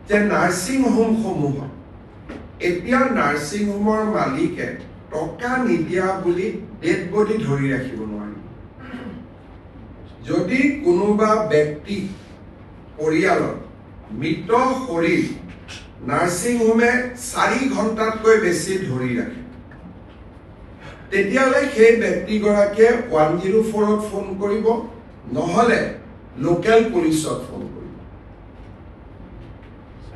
যে নাৰ্ছিং হোমসমূহ এতিয়া নাৰ্ছিং হোমৰ মালিকে টকা নিদিয়া বুলি ডেড বডি ধৰি ৰাখিব নোৱাৰে যদি কোনোবা ব্যক্তি পৰিয়ালৰ মৃত শৰীৰ নাৰ্ছিং হোমে 4 ঘণ্টাতকৈ বেছি ধৰি ৰাখে তেতিয়ালে সেই ব্যক্তিগৰাকীয়ে 104ত ফোন কৰিব নহলে লোকেল পুলিচত ফোন কৰিব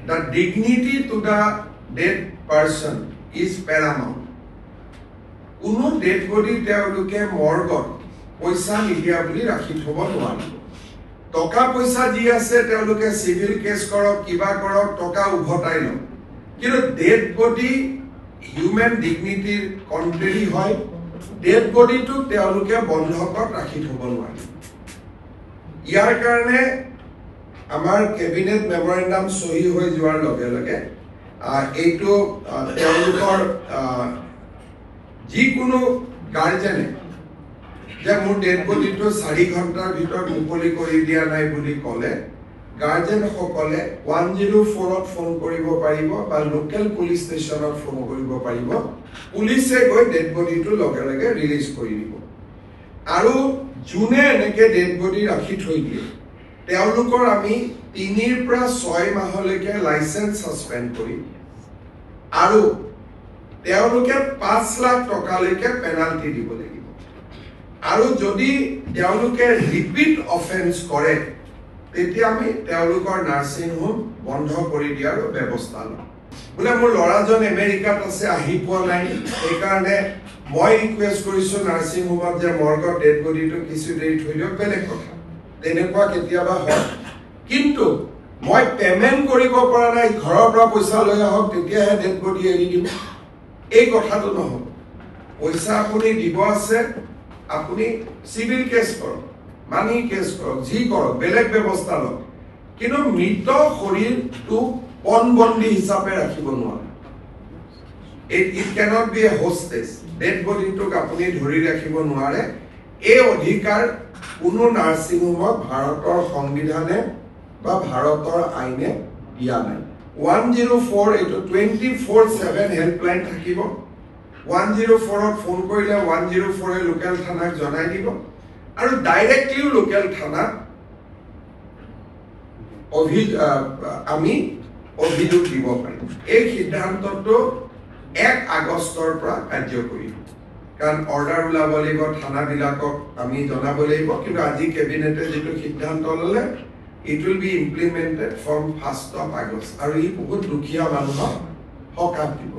The dignity to the dead person is paramount. কোনো dead body তেওঁলোকে মৰ্গত পইচা নিদিয়া বুলি ৰাখি থব নোৱাৰে টকা পইচা যি আছে তেওঁলোকে সিভিল কেছ কৰক কিবা কৰক টকা উভতাই লওক কিন্তু ডেড বডি হিউম্যান ডিগনিটিৰ কন্ট্ৰেৰি হয় ডেড বডিটো তেওঁলোকে বন্ধকত ৰাখি থব নোৱাৰে ইয়াৰ কাৰণে আমাৰ কেবিনেট মেমৰেন্ডাম সহি হৈ যোৱাৰ লগে লগে এইটো তেওঁলোকৰ যিকোনো গাৰ্জেনে যে মোৰ ডেড বডিটো 4 ঘণ্টাৰ ভিতৰত মুকলি কৰি দিয়া নাই বুলি ক'লে গাৰ্জেন সকলে 104ত ফোন কৰিব পাৰিব বা লোকেল পুলিচ ষ্টেচনত ফোন কৰিব পাৰিব পুলিচে গৈ ডেড বডিটো লগে লগে ৰিলিজ কৰি দিব আৰু জুনে এনেকে ডেড বডি ৰাখি থৈ দিয়ে তেওঁলোকৰ আমি 3 পৰা 6 মাহলৈকে লাইসেন্স সাসপেন্ড কৰি আৰু তেওঁলোকে 5 লাখ টকালৈকে পেনাল্টি দিব লাগিব আৰু যদি তেওঁলোকে ৰিপিট অফেন্স কৰে তেতিয়া আমি তেওঁলোকৰ নাৰ্ছিং হোম বন্ধ কৰি দিয়াৰ ব্যৱস্থা লওঁ বোলে মোৰ লৰাজন আমেৰিকাত আছে আহি পোৱা নাই এই কাৰণে মই ৰিকুৱেষ্ট কৰিছো নাৰ্ছিং হোমত যে মৰ্গত ডেড বডিটো কিছু দেৰি থৈ দিয়ক বেলেগ কথা তেনেকুৱা কেতিয়াবা হয় কিন্তু মই পেমেন্ট কৰিব পৰা নাই ঘৰৰ পৰা পইচা লৈ আহক তেতিয়াহে ডেড বডি এৰি দিম এই কথাটো নহয় পইচা আপুনি দিব আছে আপুনি সিভিল কেছ কৰক মানি কেছ কৰক যি কৰক বেলেগ ব্যৱস্থা লওক কিন্তু মৃত শৰীৰটো পণবন্দী হিচাপে ৰাখিব নোৱাৰে it cannot be a hostage dead বডিটোক আপুনি ধৰি ৰাখিব নোৱাৰে এই অধিকাৰ কোনো নাৰ্ছিং হোমত ভাৰতৰ সংবিধানে বা ভাৰতৰ আইনে দিয়া নাই 104 এটো 24/7 হেল্পলাইন থাকিব 104ত ফোন কৰিলে 104 এ লোকেল থানাক জনাই দিব আৰু ডাইৰেক্টলি লোকেল থানা আমি অভিযোগ দিব পাৰিম এই সিদ্ধান্তটো 1 আগষ্টৰ পৰা কাৰ্যকৰী কাৰণ অৰ্ডাৰ ওলাব লাগিব থানা বিলাকক আমি জনাব লাগিব কিন্তু আজি কেবিনেটে যেটো সিদ্ধান্ত ললে it will be implemented from 1st of August আৰু ই বহুত দুখীয়া মানুহক সকাহ দিব